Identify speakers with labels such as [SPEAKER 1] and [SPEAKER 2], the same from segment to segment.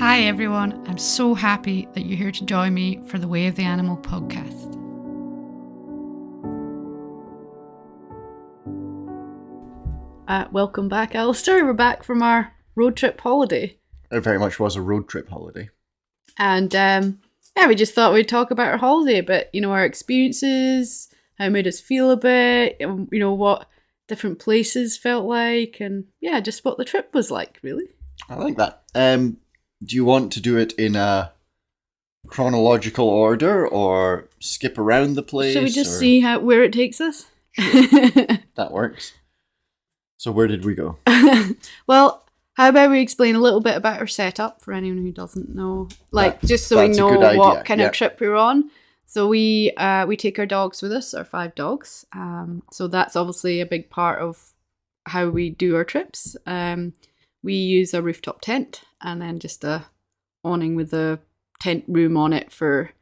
[SPEAKER 1] Hi everyone, I'm so happy that you're here to join me for the Way of the Animal podcast.
[SPEAKER 2] Welcome back, Alistair. We're back from our road trip holiday.
[SPEAKER 3] It very much was a road trip holiday.
[SPEAKER 2] And we just thought we'd talk about our holiday a bit, our experiences, how it made us feel a bit, what different places felt like, and just what the trip was like, really.
[SPEAKER 3] I like that. Do you want to do it in a chronological order or skip around the place?
[SPEAKER 2] Should we just see where it takes us?
[SPEAKER 3] That works. So where did we go?
[SPEAKER 2] Well, how about we explain a little bit about our setup for anyone who doesn't know, just so we know what kind of trip we're on. So we take our dogs with us, our 5 dogs. So that's obviously a big part of how we do our trips. We use a rooftop tent and then just a awning with a tent room on it for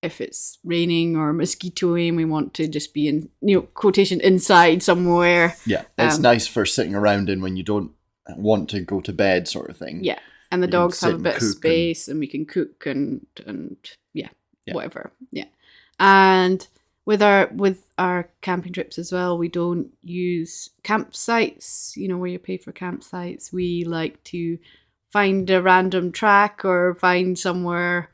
[SPEAKER 2] if it's raining or mosquitoing and we want to just be in, quotation, inside somewhere.
[SPEAKER 3] Yeah, it's nice for sitting around in when you don't want to go to bed sort of thing.
[SPEAKER 2] Yeah, and the dogs have a bit of space and we can cook and whatever. Yeah. And with our camping trips as well, we don't use campsites, where you pay for campsites. We like to find a random track or find somewhere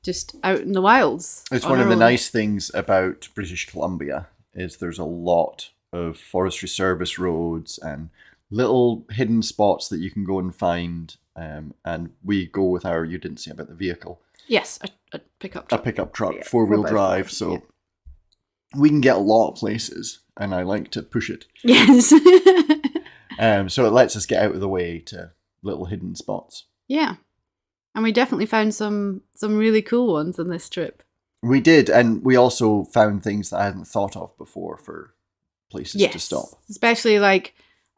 [SPEAKER 2] just out in the wilds.
[SPEAKER 3] It's one of the nice things about British Columbia is there's a lot of Forestry Service roads and little hidden spots that you can go and find. And we go with you didn't say about the vehicle.
[SPEAKER 2] Yes, a pickup truck.
[SPEAKER 3] A pickup truck, 4-wheel drive. So we can get a lot of places, and I like to push it.
[SPEAKER 2] Yes.
[SPEAKER 3] So it lets us get out of the way to little hidden spots.
[SPEAKER 2] Yeah. And we definitely found some really cool ones on this trip.
[SPEAKER 3] We did, and we also found things that I hadn't thought of before for places to stop.
[SPEAKER 2] Especially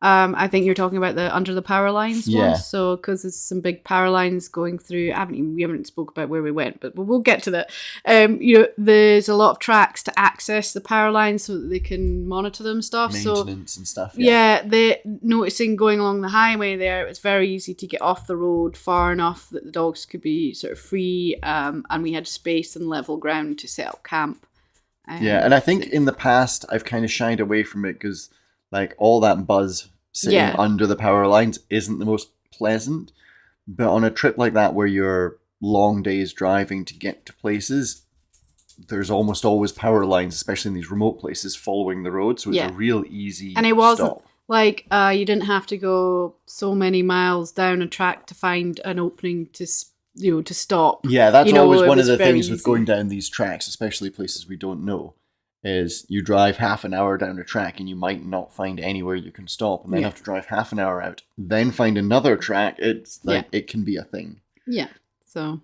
[SPEAKER 2] I think you're talking about the under the power lines ones. So because there's some big power lines going through. We haven't spoke about where we went, but we'll get to that. There's a lot of tracks to access the power lines so that they can monitor them stuff.
[SPEAKER 3] Maintenance and stuff.
[SPEAKER 2] Yeah, they're noticing going along the highway there. It was very easy to get off the road far enough that the dogs could be sort of free, and we had space and level ground to set up camp.
[SPEAKER 3] And I think in the past I've kind of shied away from it because all that buzz sitting under the power lines isn't the most pleasant. But on a trip like that where you're long days driving to get to places, there's almost always power lines, especially in these remote places, following the road. So it's a real easy
[SPEAKER 2] And it wasn't
[SPEAKER 3] stop.
[SPEAKER 2] You didn't have to go so many miles down a track to find an opening to stop.
[SPEAKER 3] Yeah, that's always one of the things with going down these tracks, especially places we don't know, is you drive half an hour down a track and you might not find anywhere you can stop, and then have to drive half an hour out, then find another track. It's it can be a thing.
[SPEAKER 2] Yeah, so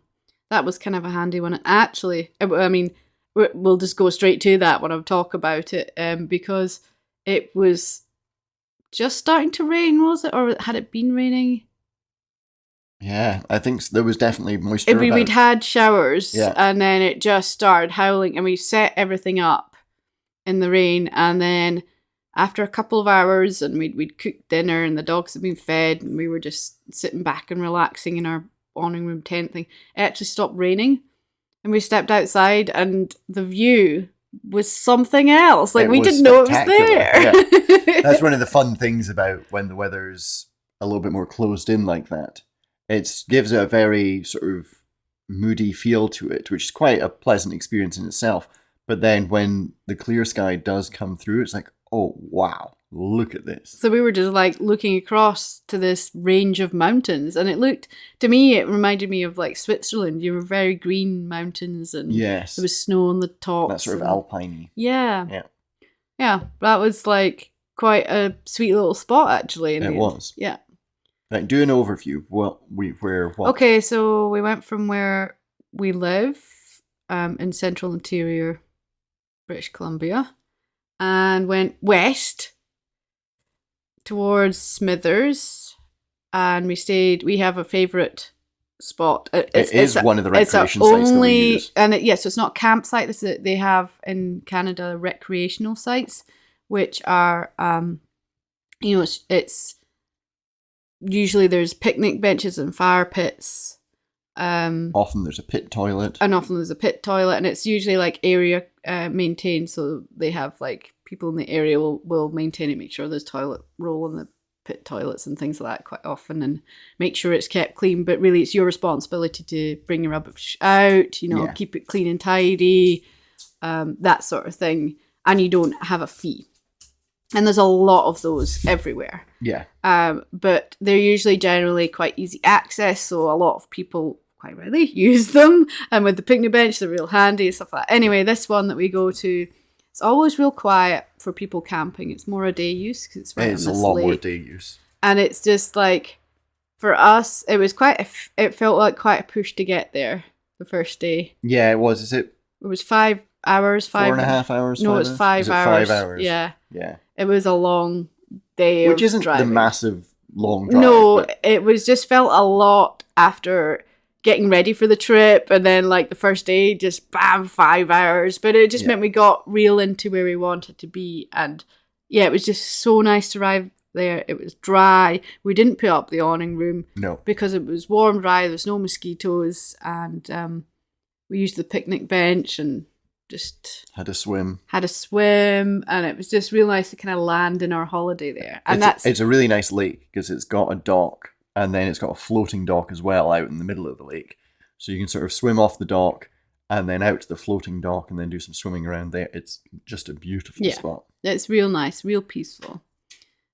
[SPEAKER 2] that was kind of a handy one. Actually, we'll just go straight to that when I talk about it, because it was just starting to rain, was it? Or had it been raining?
[SPEAKER 3] Yeah, I think there was definitely moisture.
[SPEAKER 2] We'd had showers, and then it just started howling, and we set everything up in the rain, and then after a couple of hours, and we'd cooked dinner, and the dogs had been fed, and we were just sitting back and relaxing in our awning room tent thing. It actually stopped raining, and we stepped outside, and the view was something else. We didn't know it was there.
[SPEAKER 3] Yeah. That's one of the fun things about when the weather's a little bit more closed in like that. It gives it a very sort of moody feel to it, which is quite a pleasant experience in itself. But then when the clear sky does come through, it's like, oh, wow, look at this.
[SPEAKER 2] So we were just looking across to this range of mountains, and it reminded me of Switzerland. You were very green mountains, and there was snow on the tops.
[SPEAKER 3] That sort of alpine-y.
[SPEAKER 2] Yeah. Yeah, that was quite a sweet little spot, actually.
[SPEAKER 3] It was.
[SPEAKER 2] Yeah.
[SPEAKER 3] Do an overview. What?
[SPEAKER 2] Okay, so we went from where we live in central interior British Columbia and went west towards Smithers, and we have a favourite spot.
[SPEAKER 3] It's one of the recreation sites that we use.
[SPEAKER 2] And so it's not a campsite. They have in Canada recreational sites, which are, it's usually there's picnic benches and fire pits.
[SPEAKER 3] Often there's a pit toilet.
[SPEAKER 2] And it's usually like area maintained, so they have like people in the area will maintain it, make sure there's toilet roll in the pit toilets and things like that quite often, and make sure it's kept clean. But really it's your responsibility to bring your rubbish out, keep it clean and tidy, that sort of thing. And you don't have a fee. And there's a lot of those everywhere.
[SPEAKER 3] Yeah.
[SPEAKER 2] But they're usually generally quite easy access, so a lot of people quite readily use them. And with the picnic bench, they're real handy and stuff like that. Anyway, this one that we go to, it's always real quiet for people camping. It's more a day use because it's right on this lake. It's a lot more
[SPEAKER 3] day use.
[SPEAKER 2] And it's just like, for us, it was it felt like quite a push to get there the first day.
[SPEAKER 3] Yeah, it was. It was
[SPEAKER 2] 5 hours.
[SPEAKER 3] 4.5 hours?
[SPEAKER 2] No, it's 5 hours.
[SPEAKER 3] 5 hours?
[SPEAKER 2] Yeah.
[SPEAKER 3] Yeah.
[SPEAKER 2] It was a long day
[SPEAKER 3] Which isn't
[SPEAKER 2] driving.
[SPEAKER 3] the massive long drive.
[SPEAKER 2] No,
[SPEAKER 3] but
[SPEAKER 2] it was just felt a lot after getting ready for the trip, and then like the first day, just bam, 5 hours. But it just meant we got real into where we wanted to be, and yeah, it was just so nice to arrive there. It was dry. We didn't put up the awning room,
[SPEAKER 3] no,
[SPEAKER 2] because it was warm, dry. There's no mosquitoes, and we used the picnic bench and just
[SPEAKER 3] had a swim,
[SPEAKER 2] and it was just real nice to kind of land in our holiday there. And
[SPEAKER 3] it's a really nice lake because it's got a dock. And then it's got a floating dock as well out in the middle of the lake. So you can sort of swim off the dock and then out to the floating dock and then do some swimming around there. It's just a beautiful spot.
[SPEAKER 2] It's real nice, real peaceful.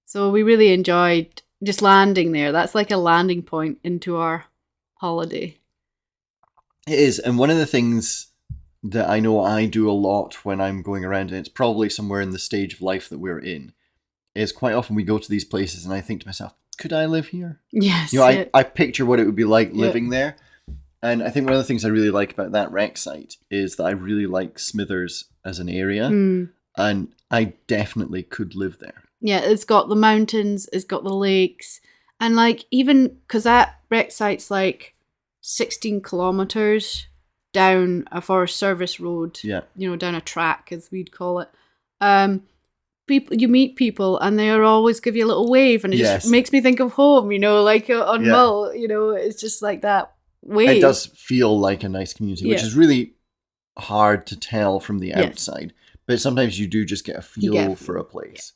[SPEAKER 2] So we really enjoyed just landing there. That's like a landing point into our holiday.
[SPEAKER 3] It is. And one of the things that I know I do a lot when I'm going around, and it's probably somewhere in the stage of life that we're in, is quite often we go to these places and I think to myself, could I live here?
[SPEAKER 2] Yes.
[SPEAKER 3] I picture what it would be like living there. And I think one of the things I really like about that rec site is that I really like Smithers as an area. And I definitely could live there. Yeah,
[SPEAKER 2] it's got the mountains, it's got the lakes. And like, even because that rec site's like 16 kilometers down a Forest Service road, down a track, as we'd call it. You meet people and they always give you a little wave, and it just makes me think of home, like on Mull, it's just like that wave.
[SPEAKER 3] It does feel like a nice community, which is really hard to tell from the outside, but sometimes you do just get a feel for a place.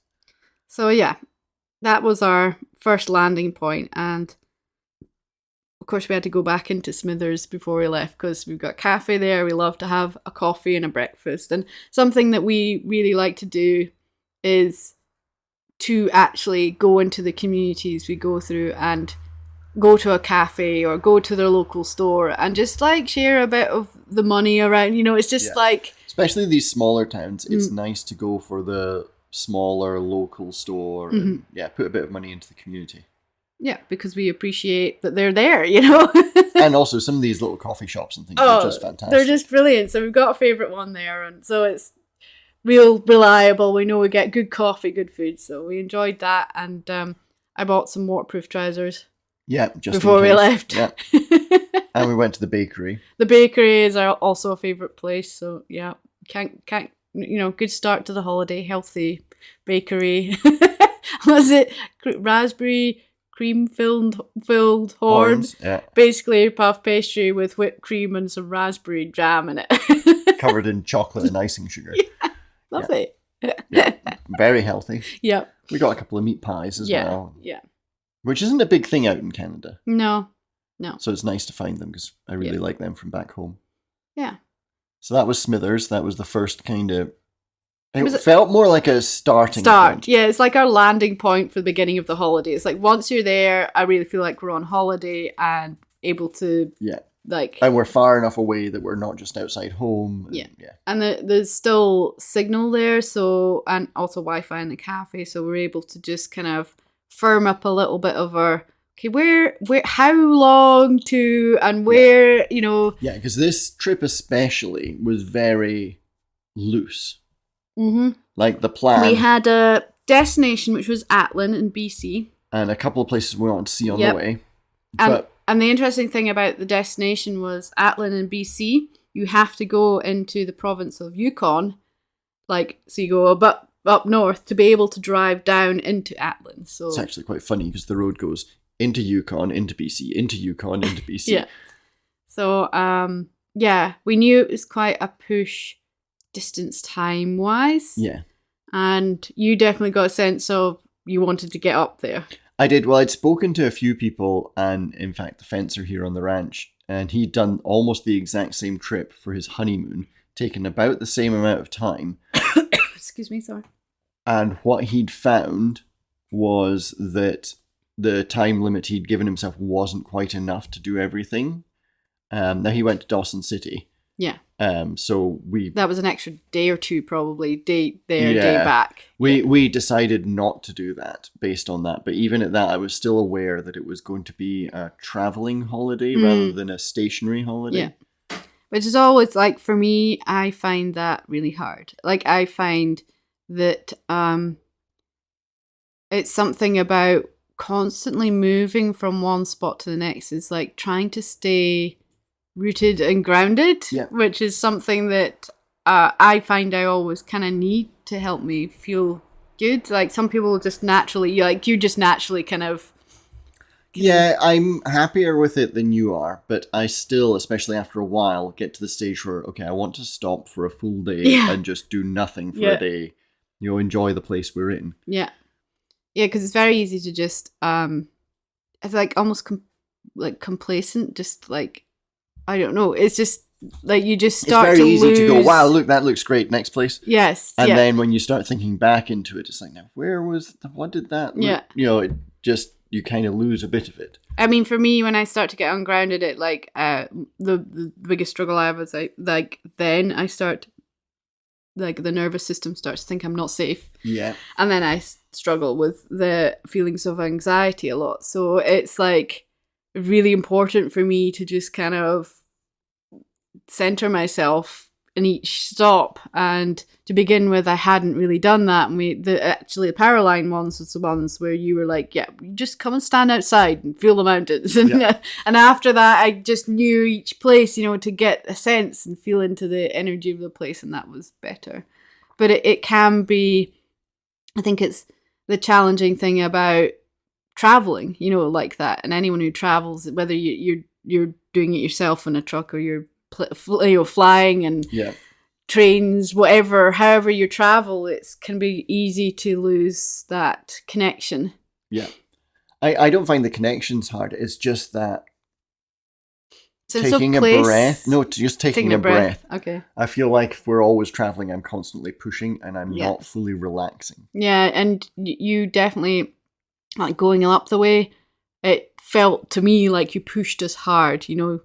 [SPEAKER 2] So that was our first landing point, and of course we had to go back into Smithers before we left because we've got a cafe there. We love to have a coffee and a breakfast, and something that we really like to do is to actually go into the communities we go through and go to a cafe or go to their local store and just like share a bit of the money around, it's just like,
[SPEAKER 3] especially these smaller towns, it's nice to go for the smaller local store and put a bit of money into the community.
[SPEAKER 2] Yeah, because we appreciate that they're there,
[SPEAKER 3] And also some of these little coffee shops and things are just fantastic.
[SPEAKER 2] They're just brilliant. So we've got a favourite one there, and so it's real reliable. We know we get good coffee, good food, so we enjoyed that. And I bought some waterproof trousers.
[SPEAKER 3] Yeah, just
[SPEAKER 2] before we left.
[SPEAKER 3] Yeah. And we went to the bakery.
[SPEAKER 2] The bakery is also a favourite place. So yeah, can't good start to the holiday. Healthy bakery. Was it raspberry cream filled horns?
[SPEAKER 3] Yeah.
[SPEAKER 2] Basically puff pastry with whipped cream and some raspberry jam in it.
[SPEAKER 3] Covered in chocolate and icing sugar.
[SPEAKER 2] Yeah. Lovely.
[SPEAKER 3] Yeah. Very healthy.
[SPEAKER 2] Yeah.
[SPEAKER 3] We got a couple of meat pies as well.
[SPEAKER 2] Yeah.
[SPEAKER 3] Which isn't a big thing out in Canada.
[SPEAKER 2] No.
[SPEAKER 3] So it's nice to find them because I really like them from back home.
[SPEAKER 2] Yeah.
[SPEAKER 3] So that was Smithers. That was the first kind of... It felt more like a starting point.
[SPEAKER 2] Yeah, it's like our landing point for the beginning of the holiday. It's like once you're there, I really feel like we're on holiday and able to...
[SPEAKER 3] Yeah.
[SPEAKER 2] Like,
[SPEAKER 3] and we're far enough away that we're not just outside home.
[SPEAKER 2] And there's still signal there, so, and also Wi-Fi in the cafe, so we're able to just kind of firm up a little bit of our, okay, where, how long to, and where, Yeah,
[SPEAKER 3] because this trip especially was very loose.
[SPEAKER 2] Mm-hmm.
[SPEAKER 3] Like the plan.
[SPEAKER 2] We had a destination, which was Atlin in BC.
[SPEAKER 3] And a couple of places we wanted to see on the way.
[SPEAKER 2] And the interesting thing about the destination was Atlin in BC, you have to go into the province of Yukon, so you go up north to be able to drive down into Atlin. So
[SPEAKER 3] it's actually quite funny because the road goes into Yukon, into BC, into Yukon, into BC.
[SPEAKER 2] Yeah. So, we knew it was quite a push distance time-wise.
[SPEAKER 3] Yeah.
[SPEAKER 2] And you definitely got a sense of you wanted to get up there.
[SPEAKER 3] I did. Well, I'd spoken to a few people, and in fact, the fencer here on the ranch, and he'd done almost the exact same trip for his honeymoon, taken about the same amount of time.
[SPEAKER 2] Excuse me, sorry.
[SPEAKER 3] And what he'd found was that the time limit he'd given himself wasn't quite enough to do everything. Now he went to Dawson City.
[SPEAKER 2] Yeah.
[SPEAKER 3] So
[SPEAKER 2] that was an extra day or two, probably day there, day back.
[SPEAKER 3] We decided not to do that based on that, but even at that, I was still aware that it was going to be a traveling holiday rather than a stationary holiday.
[SPEAKER 2] Yeah, which is always like for me, I find that really hard. Like I find that it's something about constantly moving from one spot to the next. It's like trying to stay rooted and grounded, which is something that I find I always kind of need to help me feel good. Like some people just naturally, you just naturally kind of...
[SPEAKER 3] Yeah, I'm happier with it than you are, but I still, especially after a while, get to the stage where, okay, I want to stop for a full day and just do nothing for a day. Enjoy the place we're in. Yeah.
[SPEAKER 2] Yeah, because it's very easy to just, it's like almost complacent, just like, I don't know. It's just like you just start to lose. It's very easy to go,
[SPEAKER 3] wow, look, that looks great. Next place.
[SPEAKER 2] Yes.
[SPEAKER 3] And then when you start thinking back into it, it's like, now, what did that look? It just, you kind of lose a bit of it.
[SPEAKER 2] I mean, for me, when I start to get ungrounded, it like, the biggest struggle I have is then I start, like the nervous system starts to think I'm not safe.
[SPEAKER 3] Yeah.
[SPEAKER 2] And then I struggle with the feelings of anxiety a lot. So it's like really important for me to just kind of center myself in each stop. And to begin with, I hadn't really done that. And the power line ones was the ones where you were like, yeah, just come and stand outside and feel the mountains. And after that, I just knew each place, to get a sense and feel into the energy of the place. And that was better. But it can be, I think it's the challenging thing about traveling, like that. And anyone who travels, whether you're doing it yourself in a truck or you're flying and trains, whatever, however you travel, it can be easy to lose that connection.
[SPEAKER 3] Yeah. I don't find the connections hard. It's just that taking a breath. No, just taking a breath.
[SPEAKER 2] Okay.
[SPEAKER 3] I feel like if we're always traveling, I'm constantly pushing and I'm not fully relaxing.
[SPEAKER 2] Yeah, and you definitely, like going up the way, it felt to me like you pushed us hard, you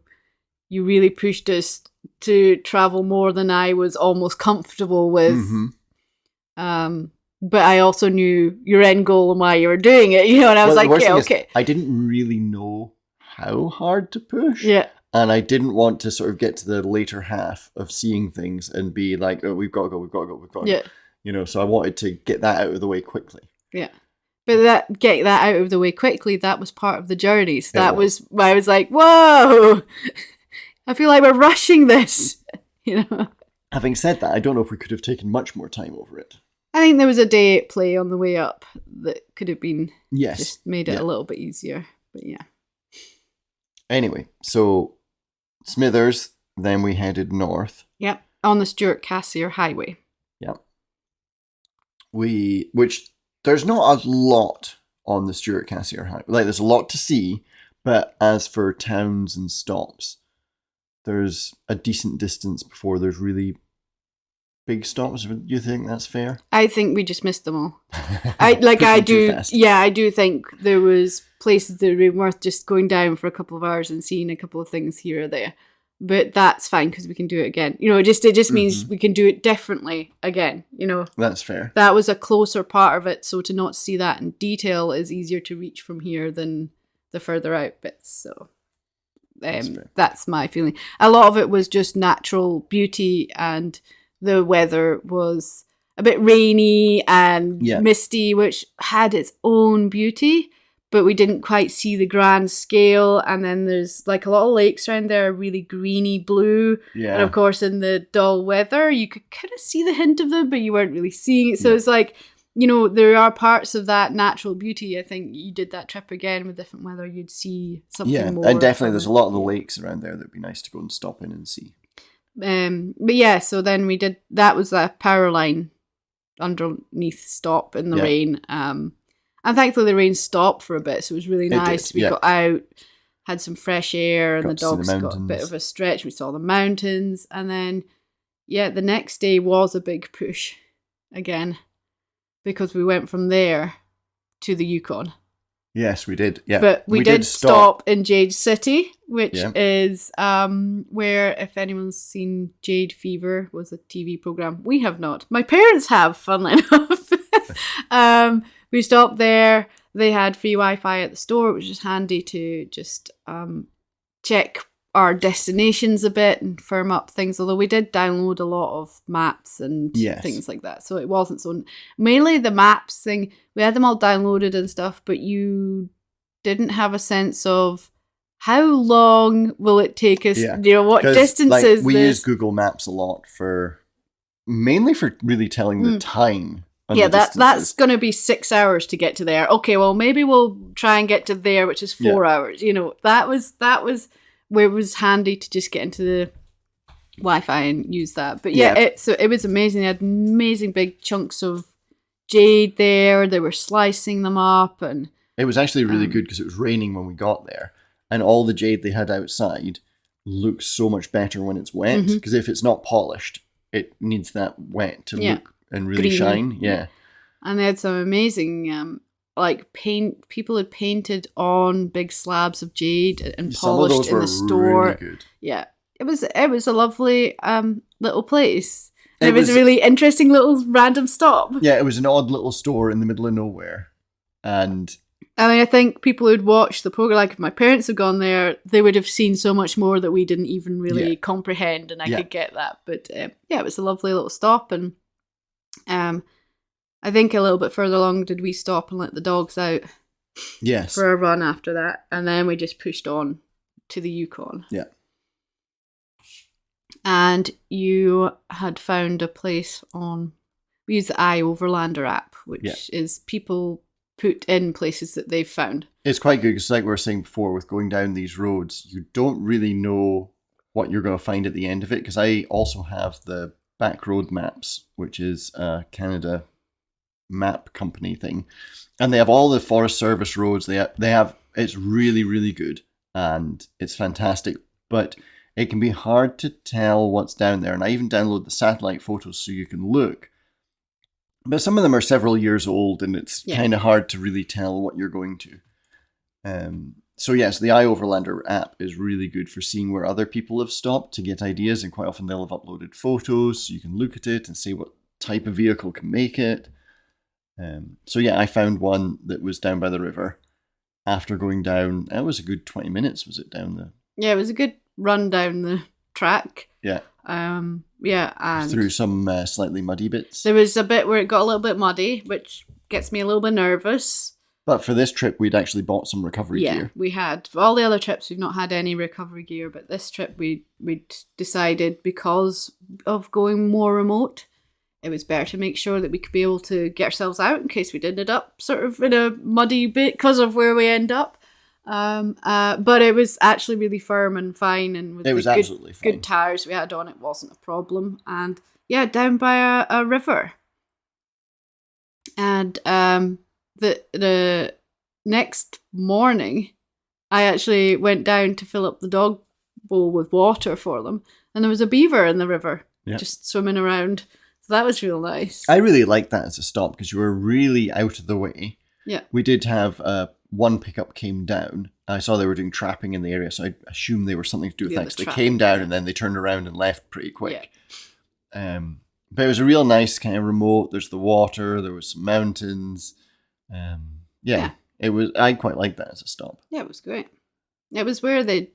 [SPEAKER 2] really pushed us to travel more than I was almost comfortable with. Mm-hmm. But I also knew your end goal and why you were doing it, and I was okay.
[SPEAKER 3] I didn't really know how hard to push.
[SPEAKER 2] Yeah.
[SPEAKER 3] And I didn't want to sort of get to the later half of seeing things and be like, oh, we've got to go. So I wanted to get that out of the way quickly.
[SPEAKER 2] Yeah. But get that out of the way quickly, that was part of the journey. So that was why I was like, whoa, I feel like we're rushing this,
[SPEAKER 3] Having said that, I don't know if we could have taken much more time over it.
[SPEAKER 2] I think there was a day at play on the way up that could have been just made it a little bit easier. But yeah.
[SPEAKER 3] Anyway, so Smithers, then we headed north.
[SPEAKER 2] Yep, on the Stuart Cassier Highway.
[SPEAKER 3] Yep. Which there's not a lot on the Stuart Cassier Highway. Like, there's a lot to see, but as for towns and stops, there's a decent distance before there's really big stops. Do you think that's fair?
[SPEAKER 2] I think we just missed them all. I do. Yeah, I do think there was places that would be worth just going down for a couple of hours and seeing a couple of things here or there. But that's fine because we can do it again. It just means we can do it differently again.
[SPEAKER 3] That's fair.
[SPEAKER 2] That was a closer part of it, so to not see that in detail is easier to reach from here than the further out bits. So that's my feeling. A lot of it was just natural beauty, and the weather was a bit rainy and misty, which had its own beauty, but we didn't quite see the grand scale. And then there's like a lot of lakes around there, really greeny blue. Yeah. And of course, in the dull weather, you could kind of see the hint of them, but you weren't really seeing it. So it's like, there are parts of that natural beauty. I think you did that trip again with different weather, you'd see something more.
[SPEAKER 3] And definitely there's a lot of the lakes around there that would be nice to go and stop in and see.
[SPEAKER 2] But yeah, so then we did, that was a power line underneath stop in the rain. And thankfully the rain stopped for a bit, so it was really nice. We got out, had some fresh air, and the dogs got a bit of a stretch. We saw the mountains, and then the next day was a big push again, because we went from there to the Yukon.
[SPEAKER 3] Yes, we did. Yeah,
[SPEAKER 2] but we did stop in Jade City, which is where, if anyone's seen Jade Fever, was a TV program. We have not. My parents have, funnily enough. We stopped there. They had free Wi-Fi at the store, which was handy to just check our destinations a bit and firm up things. Although we did download a lot of maps and things like that, so it wasn't so. Mainly the maps thing, we had them all downloaded and stuff, but you didn't have a sense of how long will it take us. What distances.
[SPEAKER 3] We use Google Maps a lot mainly for really telling the time.
[SPEAKER 2] That's going to be 6 hours to get to there. Okay, well maybe we'll try and get to there, which is 4 hours. That was where it was handy to just get into the Wi-Fi and use that. But it was amazing. They had amazing big chunks of jade there. They were slicing them up, and
[SPEAKER 3] it was actually really good because it was raining when we got there, and all the jade they had outside looks so much better when it's wet, because if it's not polished, it needs that wet to look and really shine. Yeah.
[SPEAKER 2] And they had some amazing paint. People had painted on big slabs of jade and polished in the store. Really good. Yeah. It was a lovely little place. And it was a really interesting little random stop.
[SPEAKER 3] Yeah, it was an odd little store in the middle of nowhere. And
[SPEAKER 2] I think people who'd watched the program, like if my parents had gone there, they would have seen so much more that we didn't even really comprehend, and I could get that. But it was a lovely little stop. And I think a little bit further along did we stop and let the dogs out for a run after that. And then we just pushed on to the Yukon.
[SPEAKER 3] Yeah.
[SPEAKER 2] And you had found a place we use the iOverlander app, which is people put in places that they've found.
[SPEAKER 3] It's quite good because, like we were saying before, with going down these roads, you don't really know what you're going to find at the end of it, because I also have the Back Road Maps, which is a Canada map company thing, and they have all the Forest Service roads. They have it's really, really good, and it's fantastic, but it can be hard to tell what's down there. And I even download the satellite photos so you can look, but some of them are several years old, and it's kind of hard to really tell what you're going to. So yes, the iOverlander app is really good for seeing where other people have stopped to get ideas, and quite often they'll have uploaded photos, so you can look at it and see what type of vehicle can make it. I found one that was down by the river. After going down, it was a good 20 minutes, was it, down the...
[SPEAKER 2] Yeah, it was a good run down the track.
[SPEAKER 3] Yeah.
[SPEAKER 2] And
[SPEAKER 3] through some slightly muddy bits.
[SPEAKER 2] There was a bit where it got a little bit muddy, which gets me a little bit nervous.
[SPEAKER 3] But for this trip, we'd actually bought some recovery gear.
[SPEAKER 2] Yeah, we had. For all the other trips, we've not had any recovery gear, but this trip we decided, because of going more remote, it was better to make sure that we could be able to get ourselves out in case we did end up sort of in a muddy bit because of where we end up. But it was actually really firm and fine, and with
[SPEAKER 3] absolutely fine.
[SPEAKER 2] Good tires we had on, it wasn't a problem. And down by a river. And the next morning, I actually went down to fill up the dog bowl with water for them, and there was a beaver in the river just swimming around. So that was real nice.
[SPEAKER 3] I really liked that as a stop because you were really out of the way.
[SPEAKER 2] Yeah.
[SPEAKER 3] We did have one pickup came down. I saw they were doing trapping in the area, so I assumed they were something to do with that. They came down and then they turned around and left pretty quick. Yeah. But it was a real nice kind of remote. There's the water. There was some mountains. It was. I quite liked that as a stop.
[SPEAKER 2] Yeah, it was great. It was where there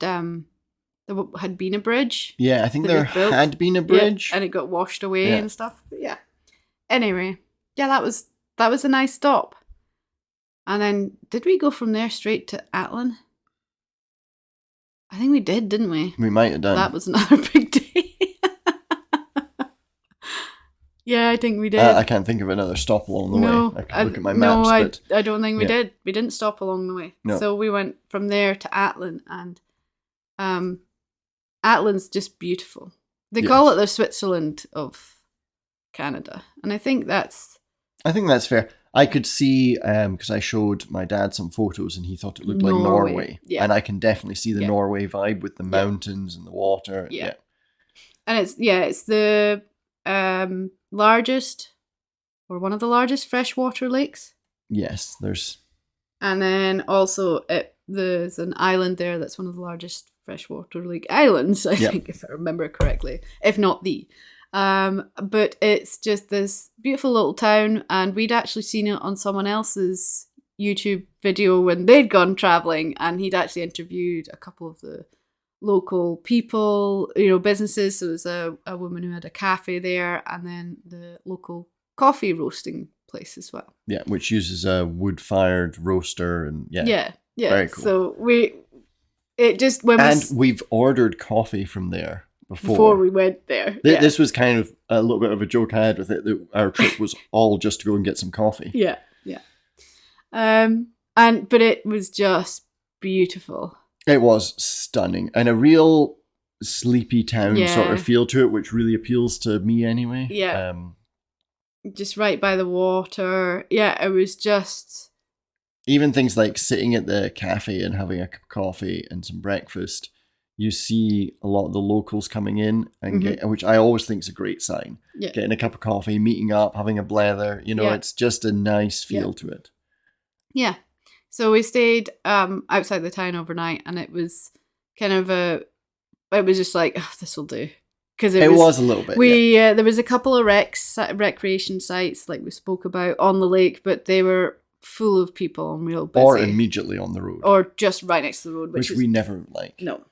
[SPEAKER 2] had been a bridge.
[SPEAKER 3] Yeah, I think there had been a bridge,
[SPEAKER 2] and it got washed away and stuff. But yeah. Anyway, that was a nice stop. And then, did we go from there straight to Atlin? I think we did, didn't we?
[SPEAKER 3] We might have done.
[SPEAKER 2] That was another big day. Yeah, I think we did.
[SPEAKER 3] I can't think of another stop along the way. I can look at my maps.
[SPEAKER 2] I don't think we did. We didn't stop along the way.
[SPEAKER 3] No.
[SPEAKER 2] So we went from there to Atlin, and Atlin's just beautiful. They call it the Switzerland of Canada, and I think that's
[SPEAKER 3] fair. I could see, because I showed my dad some photos and he thought it looked like Norway.
[SPEAKER 2] Yeah.
[SPEAKER 3] And I can definitely see the Norway vibe with the mountains and the water.
[SPEAKER 2] Yeah. And it's the largest, or one of the largest freshwater lakes.
[SPEAKER 3] Yes, there's...
[SPEAKER 2] And then also there's an island there that's one of the largest freshwater lake islands, I think, if I remember correctly. If not the... but it's just this beautiful little town, and we'd actually seen it on someone else's YouTube video when they'd gone traveling, and he'd actually interviewed a couple of the local people, businesses. So there's a woman who had a cafe there, and then the local coffee roasting place as well. Yeah,
[SPEAKER 3] which uses a wood-fired roaster, and
[SPEAKER 2] yeah,
[SPEAKER 3] very cool.
[SPEAKER 2] So
[SPEAKER 3] we've ordered coffee from there
[SPEAKER 2] before we went there.
[SPEAKER 3] This was kind of a little bit of a joke I had with it, that our trip was all just to go and get some coffee.
[SPEAKER 2] Yeah. But it was just beautiful.
[SPEAKER 3] It was stunning, and a real sleepy town sort of feel to it, which really appeals to me anyway.
[SPEAKER 2] Yeah. Just right by the water. Yeah, it was just...
[SPEAKER 3] Even things like sitting at the cafe and having a cup of coffee and some breakfast, you see a lot of the locals coming in, and which I always think is a great sign. Yeah. Getting a cup of coffee, meeting up, having a blether, it's just a nice feel to it. Yeah.
[SPEAKER 2] So we stayed outside the town overnight, and it was kind of it was just like, this will do. Because it was
[SPEAKER 3] a little bit.
[SPEAKER 2] There was a couple of recreation sites, like we spoke about, on the lake, but they were full of people and real busy.
[SPEAKER 3] Or immediately on the road.
[SPEAKER 2] Or just right next to the road.
[SPEAKER 3] Which we never like.
[SPEAKER 2] No.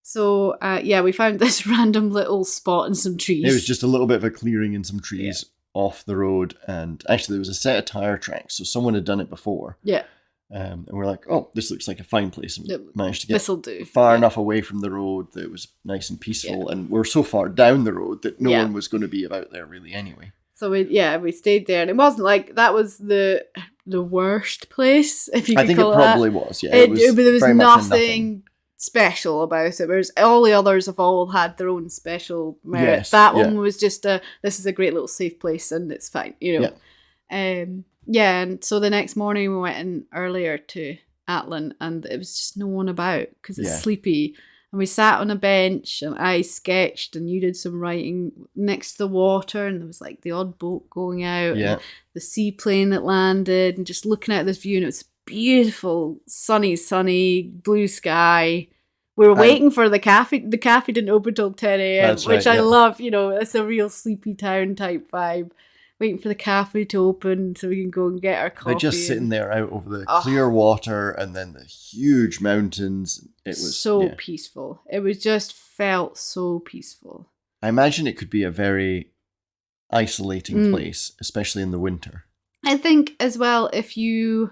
[SPEAKER 2] So, we found this random little spot in some trees.
[SPEAKER 3] It was just a little bit of a clearing in some trees off the road. And actually, there was a set of tire tracks. So someone had done it before.
[SPEAKER 2] Yeah.
[SPEAKER 3] And we're like, oh, this looks like a fine place. And we managed to get
[SPEAKER 2] this'll do.
[SPEAKER 3] far enough away from the road that it was nice and peaceful. Yeah. And we're so far down the road that no one was going to be about there really anyway.
[SPEAKER 2] So we stayed there, and it wasn't like that was the worst place, if you could call it that.
[SPEAKER 3] I think it probably was, yeah. But
[SPEAKER 2] there was nothing special about it, whereas all the others have all had their own special merit. Yes, that one was just this is a great little safe place, and it's fine, Yeah. And so the next morning we went in earlier to Atlin, and it was just no one about because it's sleepy. And we sat on a bench, and I sketched, and you did some writing next to the water, and there was like the odd boat going out, and the seaplane that landed, and just looking at this view, and it was beautiful, sunny, blue sky. We were waiting for the cafe. The cafe didn't open till 10 a.m., which I love. It's a real sleepy town type vibe. Waiting for the cafe to open so we can go and get our coffee.
[SPEAKER 3] They're just sitting there out over the clear water and then the huge mountains. It was
[SPEAKER 2] so peaceful. It was just felt so peaceful.
[SPEAKER 3] I imagine it could be a very isolating place, especially in the winter.
[SPEAKER 2] I think as well, if you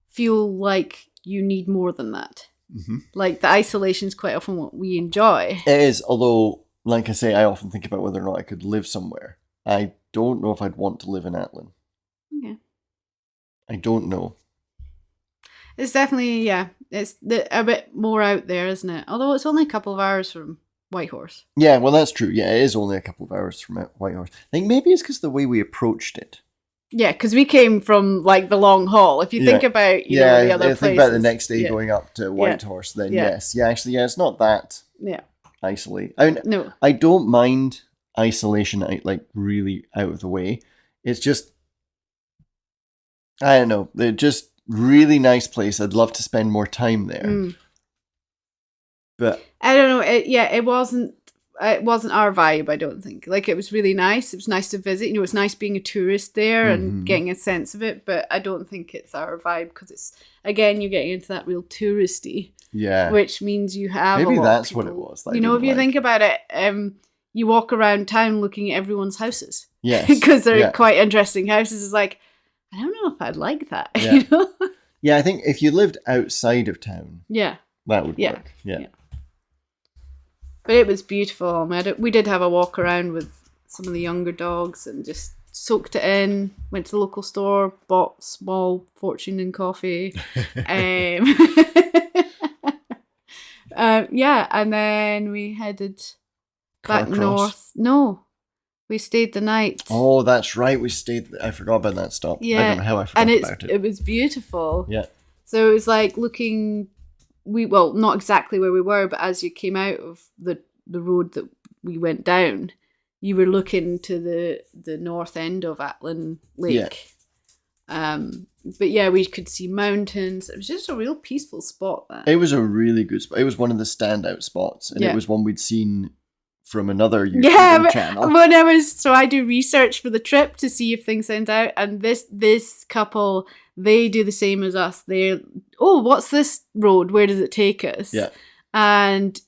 [SPEAKER 2] feel like you need more than that. Mm-hmm. Like the isolation is quite often what we enjoy.
[SPEAKER 3] It is, although, like I say, I often think about whether or not I could live somewhere. I don't know if I'd want to live in Atlin.
[SPEAKER 2] Okay.
[SPEAKER 3] I don't know.
[SPEAKER 2] It's definitely, it's a bit more out there, isn't it? Although it's only a couple of hours from Whitehorse.
[SPEAKER 3] Yeah, well, that's true. Yeah, it is only a couple of hours from Whitehorse. I think maybe it's because the way we approached it.
[SPEAKER 2] Yeah, because we came from like the long haul. If you think about, the other places.
[SPEAKER 3] Think about the next day going up to Whitehorse, then yes. Yeah, actually, it's not that isolating.
[SPEAKER 2] No.
[SPEAKER 3] I don't mind isolation, like really out of the way. It's just, I don't know, they're just really nice place. I'd love to spend more time there. But
[SPEAKER 2] I don't know. It wasn't our vibe, I don't think. Like, it was really nice. It was nice to visit. It's nice being a tourist there and getting a sense of it. But I don't think it's our vibe because it's, again, you're getting into that real touristy.
[SPEAKER 3] Yeah.
[SPEAKER 2] Which means you have
[SPEAKER 3] maybe
[SPEAKER 2] a lot
[SPEAKER 3] that's
[SPEAKER 2] of people.
[SPEAKER 3] What it was.
[SPEAKER 2] If you think about it, you walk around town looking at everyone's houses.
[SPEAKER 3] Yes.
[SPEAKER 2] Because they're quite interesting houses. It's like, I don't know if I'd like that.
[SPEAKER 3] Yeah. Yeah, I think if you lived outside of town, that would work. Yeah.
[SPEAKER 2] But it was beautiful. We did have a walk around with some of the younger dogs and just soaked it in. Went to the local store, bought small fortune in coffee. And then we headed back north. No, we stayed the night.
[SPEAKER 3] Oh, that's right. We stayed. I forgot about that stop.
[SPEAKER 2] Yeah.
[SPEAKER 3] I don't know how I forgot about it.
[SPEAKER 2] It was beautiful.
[SPEAKER 3] Yeah.
[SPEAKER 2] So it was like looking. Well, not exactly where we were, but as you came out of the road that we went down, you were looking to the north end of Atlin Lake. Yeah. But yeah, we could see mountains. It was just a real peaceful spot.
[SPEAKER 3] It was a really good spot. It was one of the standout spots, and it was one we'd seen from another YouTube channel.
[SPEAKER 2] So I do research for the trip to see if things sound out, and this couple, they do the same as us. What's this road? Where does it take us?
[SPEAKER 3] Yeah.
[SPEAKER 2] And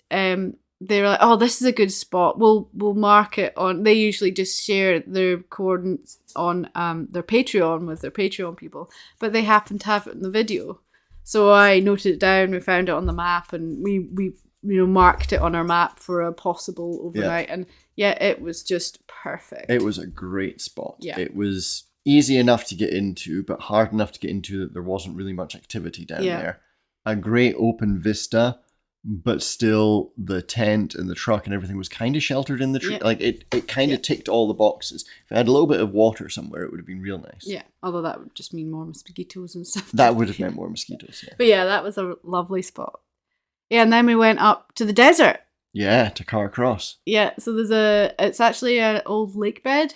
[SPEAKER 2] they're like, oh, this is a good spot. We'll mark it on. They usually just share their coordinates on their Patreon with their Patreon people, but they happen to have it in the video. So I noted it down. We found it on the map, and we marked it on our map for a possible overnight. And it was just perfect.
[SPEAKER 3] It was a great spot.
[SPEAKER 2] Yeah.
[SPEAKER 3] It was easy enough to get into, but hard enough to get into that there wasn't really much activity down there. A great open vista, but still the tent and the truck and everything was kind of sheltered in the tree. Like it kind of ticked all the boxes. If it had a little bit of water somewhere, it would have been real nice.
[SPEAKER 2] Yeah, although that would just mean more mosquitoes and stuff.
[SPEAKER 3] That would have meant more mosquitoes, yeah.
[SPEAKER 2] But yeah, that was a lovely spot. Yeah, and then we went up to the desert.
[SPEAKER 3] Yeah, to Car Cross.
[SPEAKER 2] Yeah, so it's actually an old lake bed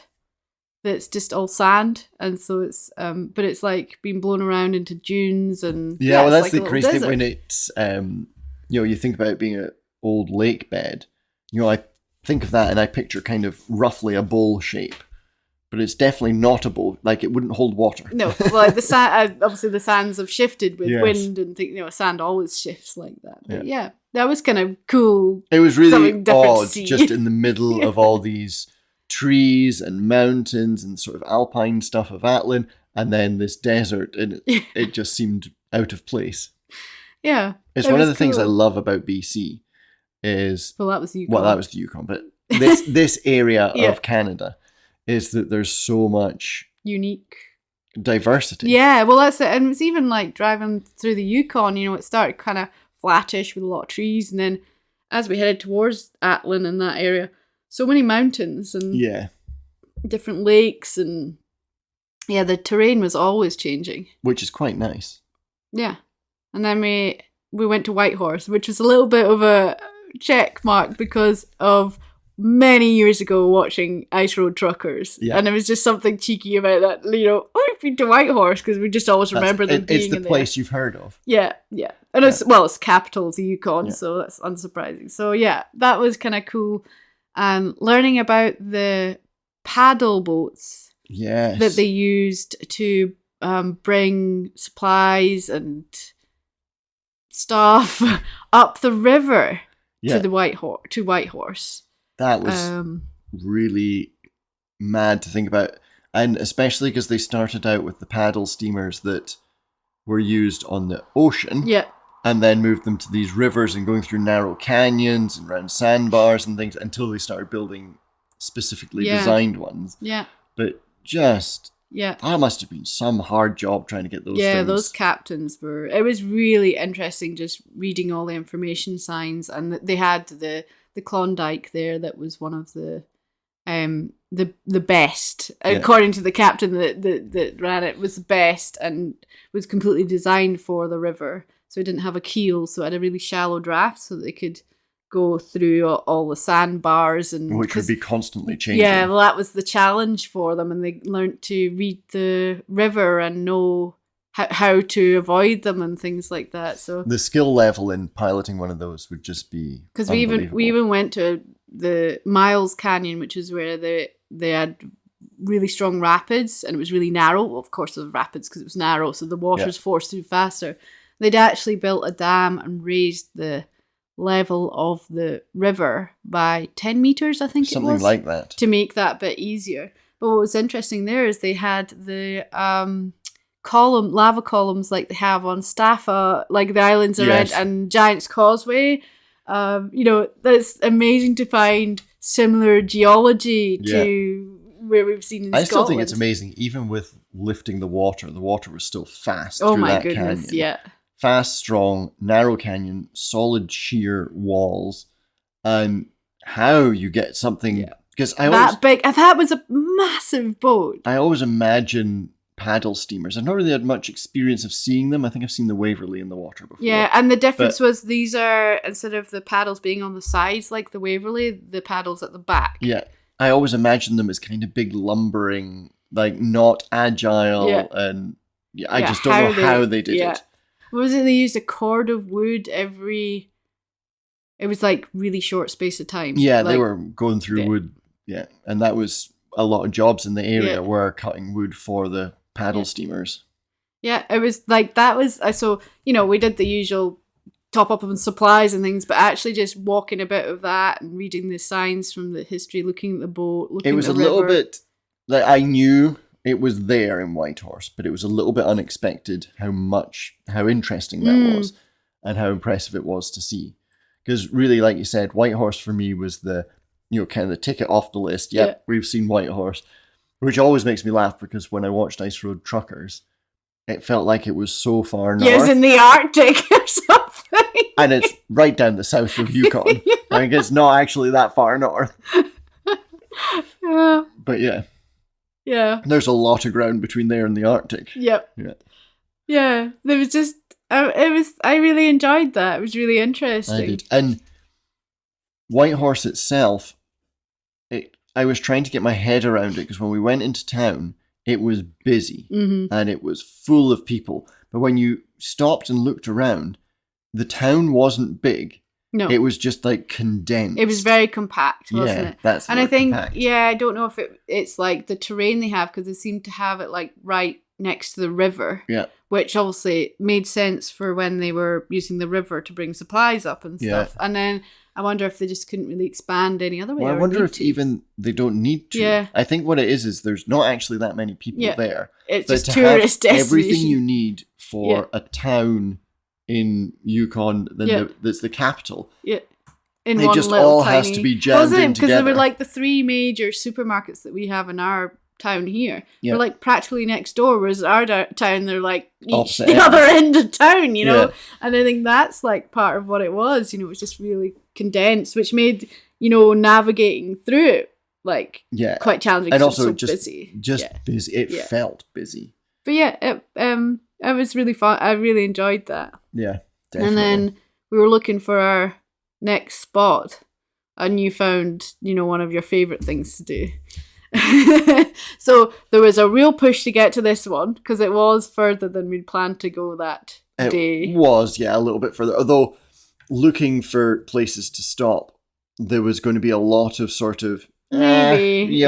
[SPEAKER 2] that's just all sand, and so it's but it's like being blown around into dunes and
[SPEAKER 3] well, that's
[SPEAKER 2] like
[SPEAKER 3] the crazy thing when it's you think about it being an old lake bed. I think of that and I picture kind of roughly a bowl shape, but it's definitely not a bowl. Like it wouldn't hold water.
[SPEAKER 2] No, like the sand. Obviously, the sands have shifted with wind and sand always shifts like that. But yeah, that was kind of cool.
[SPEAKER 3] It was really odd, just in the middle of all these trees and mountains and sort of alpine stuff of Atlin, and then this desert, and it just seemed out of place.
[SPEAKER 2] Yeah,
[SPEAKER 3] it's one of the things I love about BC is
[SPEAKER 2] that was the Yukon.
[SPEAKER 3] Well, that was the Yukon, but this area of Canada is that there's so much
[SPEAKER 2] unique
[SPEAKER 3] diversity.
[SPEAKER 2] Yeah, well that's it, and it's even like driving through the Yukon. It started kind of flattish with a lot of trees, and then as we headed towards Atlin and that area, so many mountains and different lakes, and the terrain was always changing,
[SPEAKER 3] which is quite nice.
[SPEAKER 2] Yeah. And then we went to Whitehorse, which was a little bit of a check mark because of many years ago watching Ice Road Truckers. Yeah. And there was just something cheeky about that. I've been to Whitehorse because we just always remember them being in there.
[SPEAKER 3] It's the place you've heard of.
[SPEAKER 2] Yeah, yeah. And it's capital of the Yukon, so that's unsurprising. So yeah, that was kind of cool. Learning about the paddle boats that they used to bring supplies and stuff up the river to Whitehorse.
[SPEAKER 3] That was really mad to think about, and especially because they started out with the paddle steamers that were used on the ocean, and then moved them to these rivers and going through narrow canyons and around sandbars and things until they started building specifically designed ones. Yeah, but just. Yeah, that must have been some hard job trying to get those things.
[SPEAKER 2] Yeah, those captains were. It was really interesting just reading all the information signs, and they had the Klondike there that was one of the best according to the captain that ran it, was the best and was completely designed for the river. So it didn't have a keel, so it had a really shallow draft, so that they could go through all the sandbars, and
[SPEAKER 3] which would be constantly changing.
[SPEAKER 2] Yeah, well, that was the challenge for them, and they learned to read the river and know how to avoid them and things like that. So
[SPEAKER 3] the skill level in piloting one of those would just be
[SPEAKER 2] because we even went to the Miles Canyon, which is where they had really strong rapids, and it was really narrow. Well, of course, there were rapids because it was narrow, so the water's forced through faster. They'd actually built a dam and raised the level of the river by 10 meters, I think
[SPEAKER 3] something
[SPEAKER 2] it was,
[SPEAKER 3] like that,
[SPEAKER 2] to make that a bit easier. But what was interesting there is they had the lava columns like they have on Staffa, like the islands around, and Giant's Causeway. That's amazing to find similar geology to where we've seen in Scotland.
[SPEAKER 3] I still think it's amazing, even with lifting the water was still fast through that canyon.
[SPEAKER 2] Yeah.
[SPEAKER 3] Fast, strong, narrow canyon, solid sheer walls, and how you get something, because
[SPEAKER 2] that was a massive boat.
[SPEAKER 3] I always imagine paddle steamers. I've not really had much experience of seeing them. I think I've seen the Waverley in the water before.
[SPEAKER 2] Yeah, and the difference was these are, instead of the paddles being on the sides like the Waverley, the paddles at the back.
[SPEAKER 3] Yeah, I always imagined them as kind of big lumbering, like not agile, and I just don't know how they did it.
[SPEAKER 2] What was it? They used a cord of wood every... It was like really short space of time.
[SPEAKER 3] Yeah, they were going through wood. Yeah, and that was a lot of jobs in the area were cutting wood for the paddle steamers.
[SPEAKER 2] Yeah, it was like that was... So, we did the usual top up on supplies and things, but actually just walking a bit of that and reading the signs from the history, looking at the boat, looking at the river. It was a little bit...
[SPEAKER 3] Like, I knew it was there in Whitehorse, but it was a little bit unexpected how interesting that was and how impressive it was to see. Because really, like you said, Whitehorse for me was the, kind of the ticket off the list. Yep, we've seen Whitehorse, which always makes me laugh because when I watched Ice Road Truckers, it felt like it was so far north.
[SPEAKER 2] Yes, in the Arctic or something.
[SPEAKER 3] And it's right down the south of Yukon. I think it's not actually that far north.
[SPEAKER 2] Yeah.
[SPEAKER 3] But yeah.
[SPEAKER 2] Yeah.
[SPEAKER 3] There's a lot of ground between there and the Arctic.
[SPEAKER 2] Yep. Yeah. There was just... I really enjoyed that. It was really interesting.
[SPEAKER 3] I did. And Whitehorse itself, I was trying to get my head around it because when we went into town, it was busy and it was full of people. But when you stopped and looked around, the town wasn't big.
[SPEAKER 2] No.
[SPEAKER 3] It was just like condensed.
[SPEAKER 2] It was very compact, wasn't it?
[SPEAKER 3] That's the
[SPEAKER 2] word,
[SPEAKER 3] I think,
[SPEAKER 2] compact. I don't know if it's like the terrain they have because they seem to have it like right next to the river. Yeah. Which obviously made sense for when they were using the river to bring supplies up and stuff. And then I wonder if they just couldn't really expand any other way.
[SPEAKER 3] Well, I wonder if even they don't need to. Yeah. I think what it is there's not actually that many people there.
[SPEAKER 2] It's just tourist destination.
[SPEAKER 3] Everything you need for a town in Yukon, that's the capital. Yeah.
[SPEAKER 2] In
[SPEAKER 3] it
[SPEAKER 2] one
[SPEAKER 3] just
[SPEAKER 2] little
[SPEAKER 3] all
[SPEAKER 2] tiny...
[SPEAKER 3] has to be jammed in together. Because
[SPEAKER 2] there were like the three major supermarkets that we have in our town here. They're like practically next door, whereas our town, they're like each the other end of town, And I think that's like part of what it was, it was just really condensed, which made, navigating through it like quite challenging.
[SPEAKER 3] And also
[SPEAKER 2] so
[SPEAKER 3] just
[SPEAKER 2] busy.
[SPEAKER 3] Busy. It felt busy.
[SPEAKER 2] But it was really fun. I really enjoyed that.
[SPEAKER 3] Yeah, definitely.
[SPEAKER 2] And then we were looking for our next spot, and you found, one of your favourite things to do. So there was a real push to get to this one because it was further than we'd planned to go that day.
[SPEAKER 3] It was, a little bit further. Although looking for places to stop, there was going to be a lot of sort of
[SPEAKER 2] maybe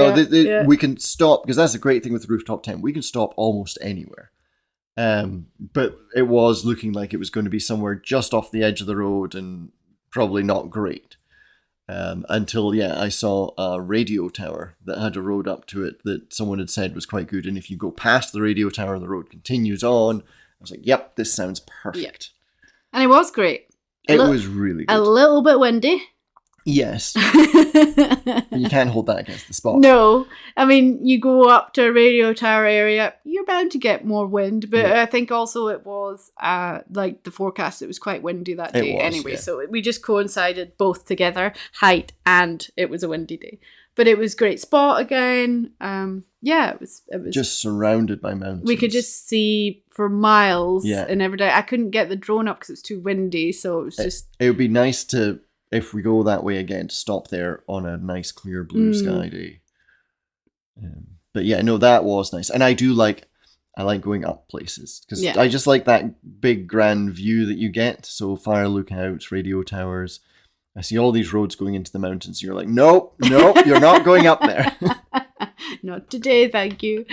[SPEAKER 3] we can stop because that's the great thing with rooftop tent. We can stop almost anywhere. But it was looking like it was going to be somewhere just off the edge of the road and probably not great. Until I saw a radio tower that had a road up to it that someone had said was quite good. And if you go past the radio tower, the road continues on. I was like, yep, this sounds perfect.
[SPEAKER 2] And it was great.
[SPEAKER 3] It was really good.
[SPEAKER 2] A little bit windy.
[SPEAKER 3] Yes. But you can't hold that against the spot.
[SPEAKER 2] No. I mean, you go up to a radio tower area, you're bound to get more wind. But I think also it was, like the forecast, it was quite windy that day anyway. So we just coincided both together, height and it was a windy day. But it was a great spot again. It was
[SPEAKER 3] just surrounded by mountains.
[SPEAKER 2] We could just see for miles in every day. I couldn't get the drone up because it was too windy. So it was just...
[SPEAKER 3] It would be nice to... If we go that way again, to stop there on a nice clear blue sky day. But that was nice. And I like going up places because I just like that big grand view that you get. So fire lookouts, radio towers. I see all these roads going into the mountains. And you're like, nope, you're not going up there.
[SPEAKER 2] Not today, thank you.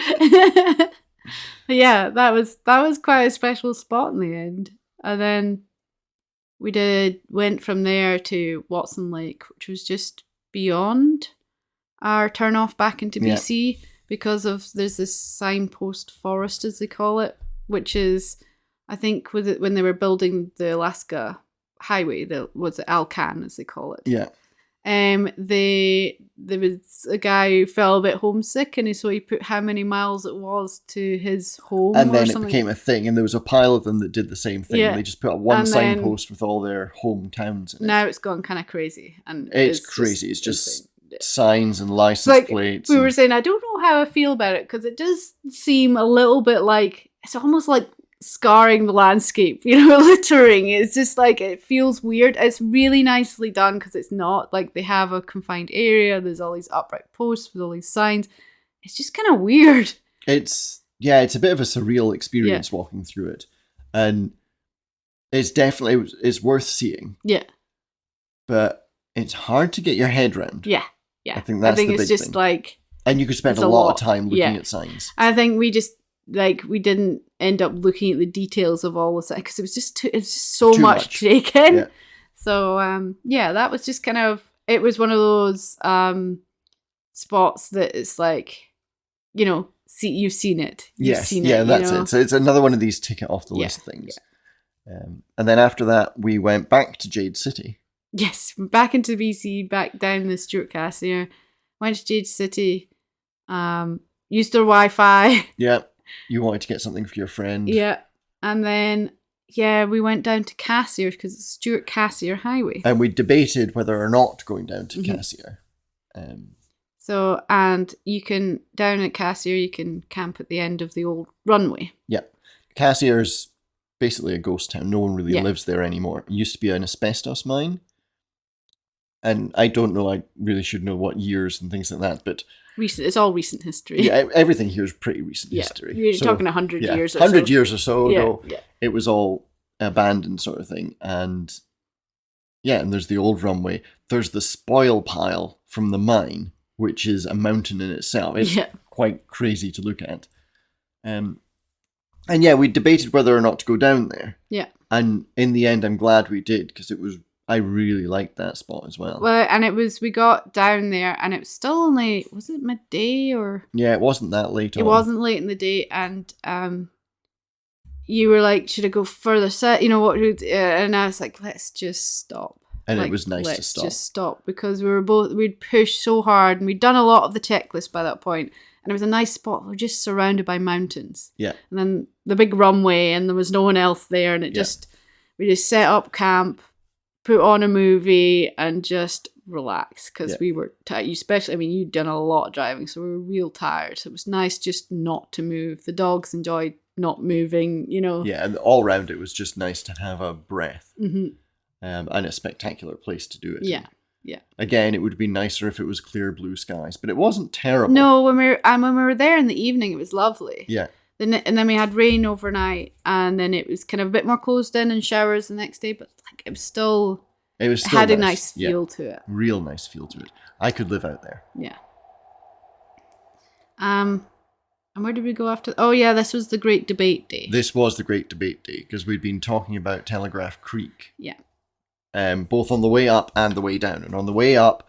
[SPEAKER 2] That was quite a special spot in the end. And then we went from there to Watson Lake, which was just beyond our turn off back into BC because there's this signpost forest, as they call it, which is, I think, when they were building the Alaska highway, was it Alcan, as they call it.
[SPEAKER 3] Yeah.
[SPEAKER 2] There was a guy who felt a bit homesick, and so he put how many miles it was to his home,
[SPEAKER 3] and then
[SPEAKER 2] or
[SPEAKER 3] it
[SPEAKER 2] something.
[SPEAKER 3] became a thing, and there was a pile of them that did the same thing.
[SPEAKER 2] Yeah.
[SPEAKER 3] They just put up one
[SPEAKER 2] And
[SPEAKER 3] signpost with all their hometowns in it.
[SPEAKER 2] Now it's gone kind of crazy, and
[SPEAKER 3] It's crazy. It's just
[SPEAKER 2] insane.
[SPEAKER 3] signs and license plates.
[SPEAKER 2] We were saying, I don't know how I feel about it, because it does seem a little bit like, it's almost like scarring the landscape, littering. It's just like, it feels weird. It's really nicely done, because it's not like they have a confined area. There's all these upright posts with all these signs. It's just kind of weird.
[SPEAKER 3] It's a bit of a surreal experience walking through it, and it's definitely worth seeing.
[SPEAKER 2] Yeah,
[SPEAKER 3] but it's hard to get your head around.
[SPEAKER 2] Yeah.
[SPEAKER 3] I think that's the big
[SPEAKER 2] it's just
[SPEAKER 3] thing.
[SPEAKER 2] like,
[SPEAKER 3] and you could spend a lot of time looking at signs.
[SPEAKER 2] I think we just we didn't end up looking at the details of all this, because it was just so much to take in.
[SPEAKER 3] Yeah.
[SPEAKER 2] So that was just kind of, it was one of those spots that it's like, you've seen it. That's
[SPEAKER 3] it. So it's another one of these ticket off the list things. Yeah. And then after that, we went back to Jade City.
[SPEAKER 2] Yes, back into BC, back down the Stuart Cassier, went to Jade City, used their Wi-Fi.
[SPEAKER 3] Yeah, you wanted to get something for your friend.
[SPEAKER 2] Yeah, and then we went down to Cassier, because it's Stuart Cassier Highway.
[SPEAKER 3] And we debated whether or not going down to Cassier.
[SPEAKER 2] So, and you can, down at Cassier, you can camp at the end of the old runway.
[SPEAKER 3] Yeah, Cassier's basically a ghost town. No one really lives there anymore. It used to be an asbestos mine. And I don't know, I really should know what years and things like that, but...
[SPEAKER 2] It's all recent history.
[SPEAKER 3] Yeah, everything here is pretty recent history.
[SPEAKER 2] You're talking 100 years or
[SPEAKER 3] 100
[SPEAKER 2] so.
[SPEAKER 3] years or so ago.
[SPEAKER 2] Yeah.
[SPEAKER 3] It was all abandoned sort of thing. And and there's the old runway. There's the spoil pile from the mine, which is a mountain in itself. It's quite crazy to look at. And we debated whether or not to go down there. Yeah. And in the end, I'm glad we did, because I really liked that spot as well.
[SPEAKER 2] Well, and we got down there, and it was still only, was it midday or?
[SPEAKER 3] Yeah, it wasn't that late on.
[SPEAKER 2] It wasn't late in the day, and you were like, should I go further set? And I was like, let's just stop.
[SPEAKER 3] And it was nice to stop.
[SPEAKER 2] Let's just stop, because we'd pushed so hard, and we'd done a lot of the checklist by that point, and it was a nice spot. We're just surrounded by mountains. Yeah. And then the big runway, and there was no one else there, and we just set up camp, put on a movie, and just relax, because we were tired. Especially, you'd done a lot of driving, so we were real tired. So it was nice just not to move. The dogs enjoyed not moving,
[SPEAKER 3] Yeah, and all around it was just nice to have a breath. Mm-hmm. And a spectacular place to do it.
[SPEAKER 2] Yeah, yeah.
[SPEAKER 3] Again, it would be nicer if it was clear blue skies, but it wasn't terrible.
[SPEAKER 2] No, when we were there in the evening, it was lovely.
[SPEAKER 3] Yeah.
[SPEAKER 2] And then we had rain overnight, and then it was kind of a bit more closed in and showers the next day, but it was still had a nice feel to it.
[SPEAKER 3] Real nice feel to it. I could live out there.
[SPEAKER 2] Yeah. And where did we go after? Oh yeah, this was the Great Debate Day.
[SPEAKER 3] This was the Great Debate Day, because we'd been talking about Telegraph Creek.
[SPEAKER 2] Yeah.
[SPEAKER 3] Both on the way up and the way down. And on the way up,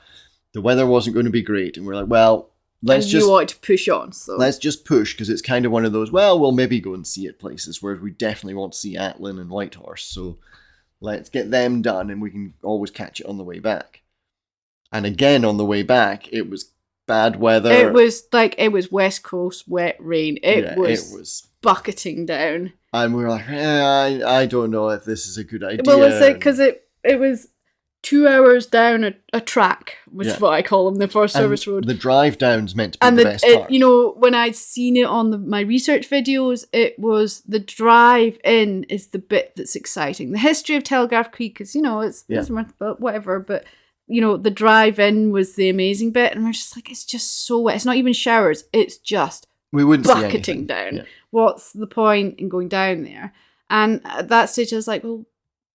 [SPEAKER 3] the weather wasn't going to be great, and we're like, well,
[SPEAKER 2] you wanted to push on, so
[SPEAKER 3] let's just push, because it's kind of one of those, well, we'll maybe go and see it places where we definitely want to see Atlin and Whitehorse, so let's get them done, and we can always catch it on the way back. And again, on the way back, it was bad weather.
[SPEAKER 2] It was West Coast wet rain. It was bucketing down,
[SPEAKER 3] and we were like, I don't know if this is a good idea.
[SPEAKER 2] Well, it's because it was 2 hours down a track, which is what I call them, the Forest Service road.
[SPEAKER 3] The drive down's meant to be the best part.
[SPEAKER 2] When I'd seen it on my research videos, it was the drive in is the bit that's exciting. The history of Telegraph Creek is, it's whatever, but the drive in was the amazing bit, and we're just like, it's just so wet. It's not even showers. It's just bucketing down. Yeah. What's the point in going down there? And at that stage, I was like, well,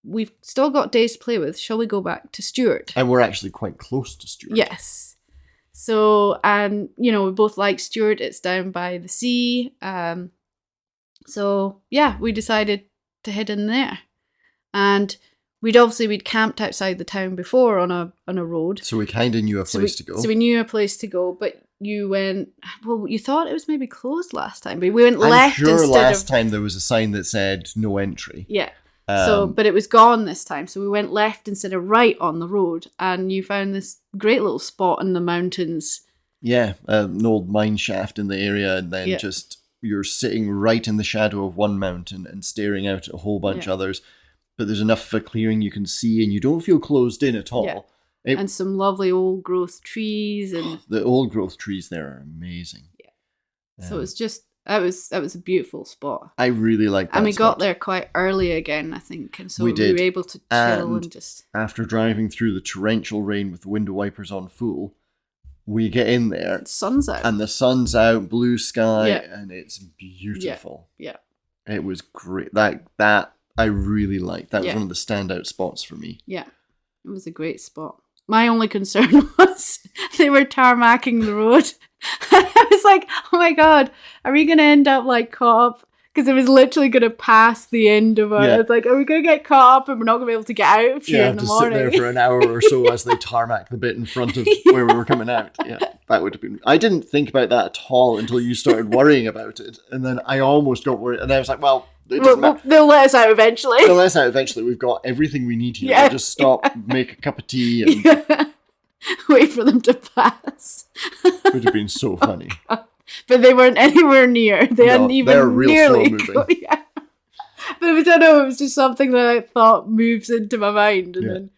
[SPEAKER 2] we've still got days to play with. Shall we go back to Stuart?
[SPEAKER 3] And we're actually quite close to Stuart.
[SPEAKER 2] Yes. So, and, we both like Stuart. It's down by the sea. So, we decided to head in there. And we'd camped outside the town before on a road.
[SPEAKER 3] So we kind of knew a place to go.
[SPEAKER 2] So we knew a place to go, but you went, well, you thought it was maybe closed last time, but we went left instead of...
[SPEAKER 3] I'm sure last time there was a sign that said no entry.
[SPEAKER 2] Yeah. But it was gone this time. So we went left instead of right on the road, and you found this great little spot in the mountains.
[SPEAKER 3] Yeah, an old mine shaft in the area, and then just you're sitting right in the shadow of one mountain and staring out at a whole bunch of others. But there's enough of a clearing you can see, and you don't feel closed in at all.
[SPEAKER 2] Yeah. And some lovely old growth trees, and
[SPEAKER 3] the old growth trees there are amazing.
[SPEAKER 2] Yeah. So it's just that was a beautiful spot.
[SPEAKER 3] I really like that.
[SPEAKER 2] And we
[SPEAKER 3] spot.
[SPEAKER 2] got there quite early again, I think, and so
[SPEAKER 3] we
[SPEAKER 2] were able to chill and just.
[SPEAKER 3] After driving through the torrential rain with the window wipers on full, we get in there.
[SPEAKER 2] The sun's out.
[SPEAKER 3] And the sun's out, blue sky, and it's beautiful.
[SPEAKER 2] Yeah.
[SPEAKER 3] It was great. That I really liked. That was one of the standout spots for me.
[SPEAKER 2] Yeah. It was a great spot. My only concern was they were tarmacking the road. I was like, oh my God, are we going to end up like caught up? Because it was literally going to pass the end of it. I was like, are we going to get caught up and we're not going to be able to get out of here in the morning? Yeah,
[SPEAKER 3] sit there for an hour or so as they tarmac the bit in front of where we were coming out. Yeah, that would have been... I didn't think about that at all until you started worrying about it. And then I almost got worried. And I was like, well, it doesn't matter.
[SPEAKER 2] They'll let us out eventually.
[SPEAKER 3] They'll let us out eventually. We've got everything we need here. We'll just stop, make a cup of tea and...
[SPEAKER 2] wait for them to pass.
[SPEAKER 3] It would have been so funny.
[SPEAKER 2] But they weren't anywhere near. They hadn't even nearly. But I don't know. It was just something that I thought moves into my mind. And then,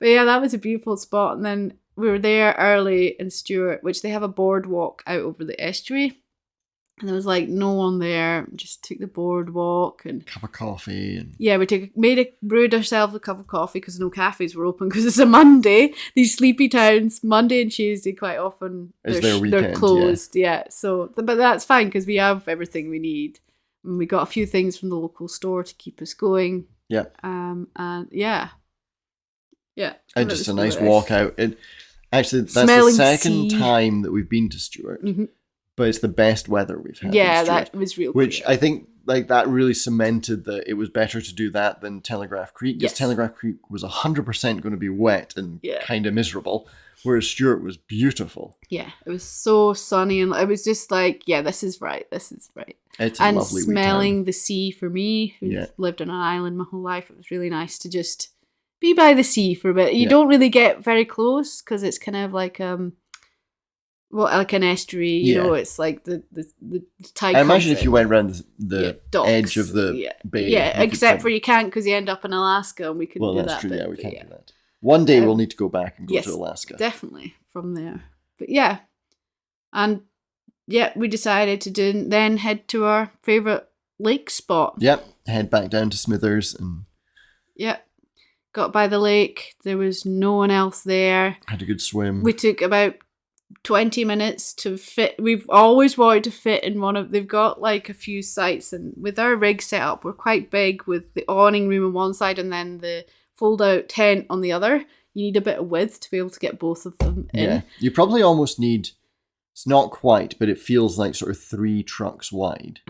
[SPEAKER 2] but yeah, that was a beautiful spot. And then we were there early in Stewart, which they have a boardwalk out over the estuary. And there was like no one there. Just took the boardwalk and
[SPEAKER 3] cup of coffee. And
[SPEAKER 2] yeah, brewed ourselves a cup of coffee because no cafes were open because it's a Monday. These sleepy towns, Monday and Tuesday, quite often they're closed. Yeah. So, but that's fine because we have everything we need. And we got a few things from the local store to keep us going.
[SPEAKER 3] Yeah.
[SPEAKER 2] And yeah.
[SPEAKER 3] And just a nice walk out. And actually, that's the second time that we've been to Stewart. Mm-hmm. But it's the best weather we've had.
[SPEAKER 2] Yeah, that was real.
[SPEAKER 3] Which I think like that really cemented that it was better to do that than Telegraph Creek. Because Telegraph Creek was 100% going to be wet and kind of miserable, whereas Stewart was beautiful.
[SPEAKER 2] Yeah, it was so sunny and it was just like, this is right. This is right.
[SPEAKER 3] It's a lovely
[SPEAKER 2] smelling the sea for me, who's lived on an island my whole life. It was really nice to just be by the sea for a bit. You don't really get very close because it's kind of like like an estuary, you know, it's like the tide.
[SPEAKER 3] I imagine if you went around the edge of the bay.
[SPEAKER 2] Yeah, except for you can't because you end up in Alaska and we couldn't do that.
[SPEAKER 3] Well, that's true, we can't do that. One day we'll need to go back and go to Alaska.
[SPEAKER 2] Definitely, from there. But we decided to then head to our favourite lake spot.
[SPEAKER 3] Yep, head back down to Smithers and...
[SPEAKER 2] Yep. Got by the lake, there was no one else there.
[SPEAKER 3] Had a good swim.
[SPEAKER 2] We took about 20 minutes to fit. We've always wanted to fit in they've got like a few sites, and with our rig set up, we're quite big with the awning room on one side and then the fold out tent on the other. You need a bit of width to be able to get both of them in.
[SPEAKER 3] Yeah, you probably almost need, it's not quite, but it feels like sort of 3 trucks wide.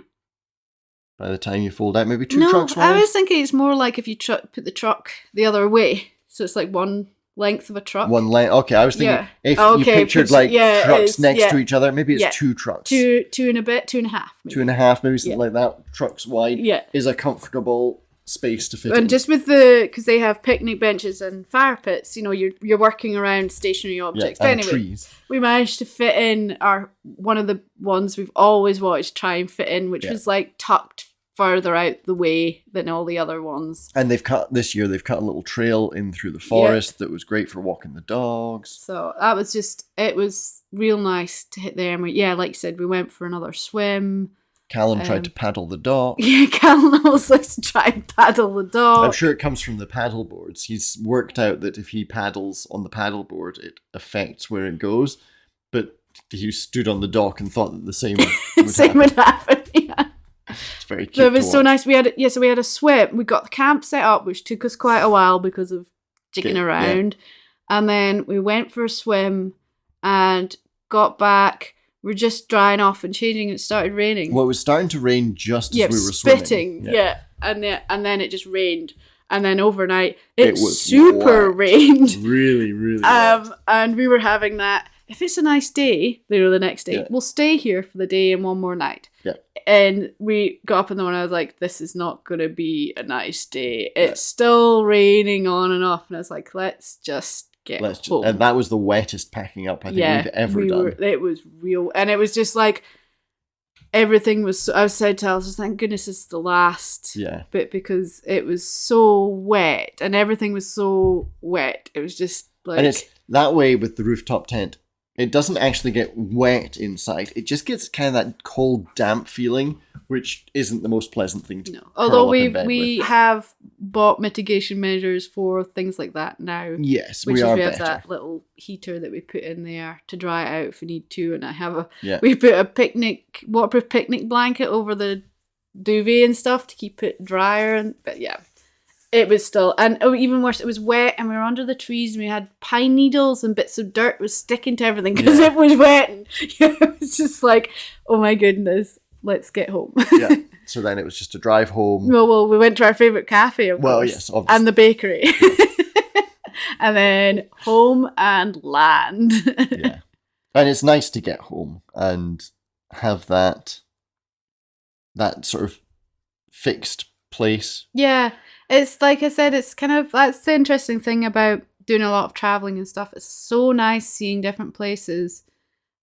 [SPEAKER 3] By the time you fold out, maybe 2 trucks wide?
[SPEAKER 2] I was thinking it's more like if you put the truck the other way. So it's like one length of a truck.
[SPEAKER 3] One length. Okay, I was thinking if you pictured trucks next to each other, maybe it's 2 trucks. 2 and a bit, 2.5. Maybe. 2.5, maybe something like that. Trucks wide is a comfortable space to fit in.
[SPEAKER 2] And just with because they have picnic benches and fire pits, you know, you're working around stationary objects.
[SPEAKER 3] Yeah,
[SPEAKER 2] but
[SPEAKER 3] and
[SPEAKER 2] anyway,
[SPEAKER 3] trees.
[SPEAKER 2] We managed to fit in one of the ones we've always wanted to try and fit in, which was like tucked further out the way than all the other ones.
[SPEAKER 3] And they've cut a little trail in through the forest that was great for walking the dogs.
[SPEAKER 2] So that was it was real nice to hit there. And like you said, we went for another swim.
[SPEAKER 3] Callum tried to paddle the dog.
[SPEAKER 2] Yeah, Callum always likes to try and paddle the dog.
[SPEAKER 3] I'm sure it comes from the paddle boards. He's worked out that if he paddles on the paddle board, it affects where it goes. But he stood on the dock and thought that the same would happen. Yeah. It's very cute.
[SPEAKER 2] So it was so nice. We had a swim. We got the camp set up, which took us quite a while because of jigging around. Yeah. And then we went for a swim and got back. We're just drying off and changing. It started raining.
[SPEAKER 3] Well, it was starting to rain just as we were
[SPEAKER 2] spitting.
[SPEAKER 3] swimming.
[SPEAKER 2] And then it just rained. And then overnight, it was super rained.
[SPEAKER 3] Really, really
[SPEAKER 2] and we were having that. If it's a nice day, the next day, we'll stay here for the day and one more night.
[SPEAKER 3] Yeah.
[SPEAKER 2] And we got up in the morning, I was like, this is not going to be a nice day. It's still raining on and off. And I was like, let's just get home.
[SPEAKER 3] And that was the wettest packing up I think we've ever done.
[SPEAKER 2] It was real. And it was just like, everything was, I said to Alice, thank goodness it's the last bit, because it was so wet and everything was so wet. It was just like...
[SPEAKER 3] And it's that way with the rooftop tent. It doesn't actually get wet inside. It just gets kind of that cold, damp feeling, which isn't the most pleasant thing to
[SPEAKER 2] Although we have bought mitigation measures for things like that now.
[SPEAKER 3] Yes,
[SPEAKER 2] we
[SPEAKER 3] are
[SPEAKER 2] we
[SPEAKER 3] better.
[SPEAKER 2] have that little heater that we put in there to dry it out if we need to, and I have we put a waterproof picnic blanket over the duvet and stuff to keep it drier. But yeah, it was still, and even worse, it was wet, and we were under the trees, and we had pine needles and bits of dirt was sticking to everything because it was wet. And, it was just like, oh my goodness, let's get home.
[SPEAKER 3] So then it was just a drive home.
[SPEAKER 2] Well, we went to our favourite cafe, of course.
[SPEAKER 3] Yes, obviously.
[SPEAKER 2] And the bakery. And then home and land.
[SPEAKER 3] And it's nice to get home and have that sort of fixed place.
[SPEAKER 2] Yeah. It's like I said, it's kind of, that's the interesting thing about doing a lot of traveling and stuff. It's so nice seeing different places,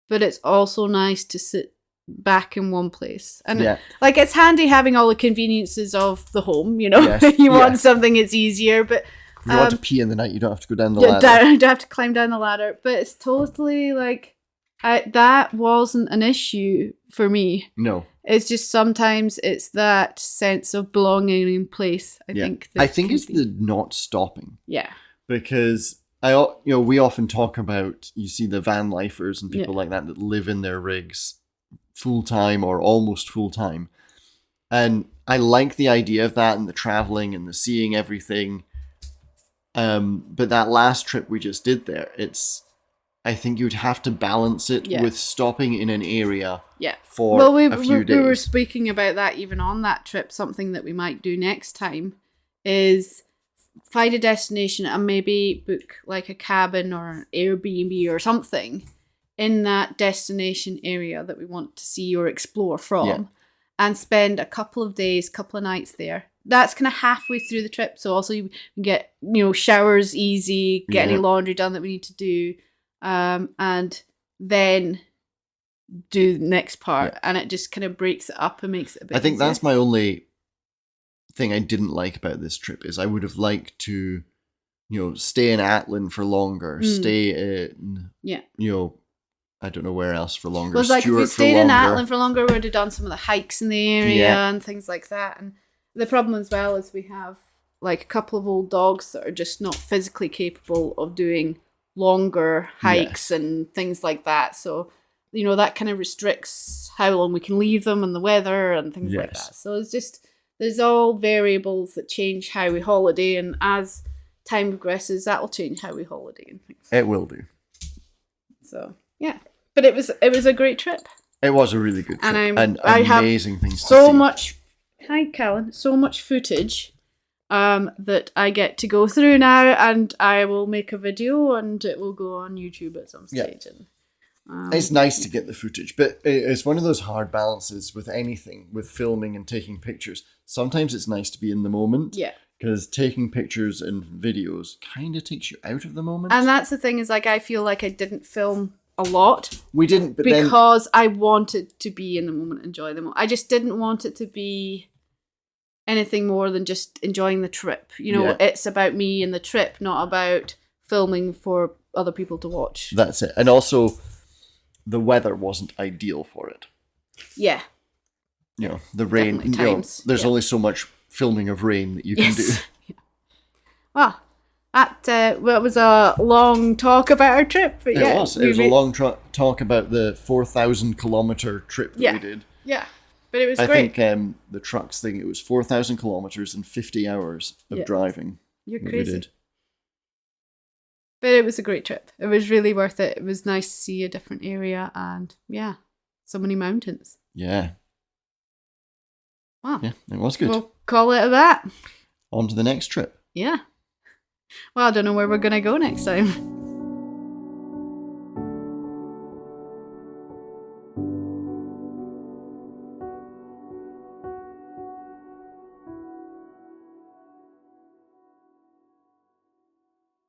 [SPEAKER 2] but it's also nice to sit back in one place. And like, it's handy having all the conveniences of the home, you know. You want something, it's easier, but
[SPEAKER 3] if you want to pee in the night, you don't have to go down the ladder.
[SPEAKER 2] You don't have to climb down the ladder. But it's totally like, that wasn't an issue for me.
[SPEAKER 3] No.
[SPEAKER 2] It's just sometimes it's that sense of belonging in place. I think
[SPEAKER 3] it's the not stopping.
[SPEAKER 2] Yeah.
[SPEAKER 3] Because we often talk about, you see the van lifers and people like that live in their rigs full time or almost full time. And I like the idea of that and the traveling and the seeing everything. But that last trip we just did there, I think you'd have to balance it with stopping in an area for a few days.
[SPEAKER 2] We were speaking about that even on that trip. Something that we might do next time is find a destination and maybe book like a cabin or an Airbnb or something in that destination area that we want to see or explore from, and spend a couple of days, couple of nights there. That's kind of halfway through the trip. So also you can get, showers easy, get any laundry done that we need to do. And then do the next part, and it just kind of breaks it up and makes it a bit
[SPEAKER 3] easier. That's my only thing I didn't like about this trip is I would have liked to, stay in Atlin for longer, stay in, I don't know where else for longer.
[SPEAKER 2] Well, like if we stayed in Atlin for longer, we would have done some of the hikes in the area and things like that. And the problem as well is we have like a couple of old dogs that are just not physically capable of doing longer hikes and things like that. So, that kind of restricts how long we can leave them and the weather and things like that. So it's just, there's all variables that change how we holiday, and as time progresses, that will change how we holiday and things.
[SPEAKER 3] It will do.
[SPEAKER 2] So, yeah. But it was a great trip.
[SPEAKER 3] It was a really good trip. And
[SPEAKER 2] I
[SPEAKER 3] amazing
[SPEAKER 2] have
[SPEAKER 3] things
[SPEAKER 2] so
[SPEAKER 3] to see.
[SPEAKER 2] much, hi Callan, so much footage that I get to go through now, and I will make a video and it will go on YouTube at some stage. And,
[SPEAKER 3] it's nice to get the footage, but it's one of those hard balances with anything, with filming and taking pictures. Sometimes it's nice to be in the moment.
[SPEAKER 2] Yeah.
[SPEAKER 3] Because taking pictures and videos kind of takes you out of the moment.
[SPEAKER 2] And that's the thing, is like, I feel like I didn't film a lot.
[SPEAKER 3] We didn't, but
[SPEAKER 2] because I wanted to be in the moment, enjoy the moment. I just didn't want it to be anything more than just enjoying the trip. It's about me and the trip, not about filming for other people to watch.
[SPEAKER 3] That's it. And also, the weather wasn't ideal for it.
[SPEAKER 2] Yeah.
[SPEAKER 3] The rain. There's only so much filming of rain that you can do.
[SPEAKER 2] Well, that was a long talk about our trip. But
[SPEAKER 3] it was a long talk about the 4,000 kilometer trip that we did.
[SPEAKER 2] Yeah. But it was great.
[SPEAKER 3] I think the trucks thing, it was 4,000 kilometers and 50 hours of driving.
[SPEAKER 2] You're crazy. We did. But it was a great trip. It was really worth it. It was nice to see a different area and, so many mountains.
[SPEAKER 3] Yeah.
[SPEAKER 2] Wow.
[SPEAKER 3] Yeah, it was good.
[SPEAKER 2] We'll call it that.
[SPEAKER 3] On to the next trip.
[SPEAKER 2] Yeah. Well, I don't know where we're going to go next time.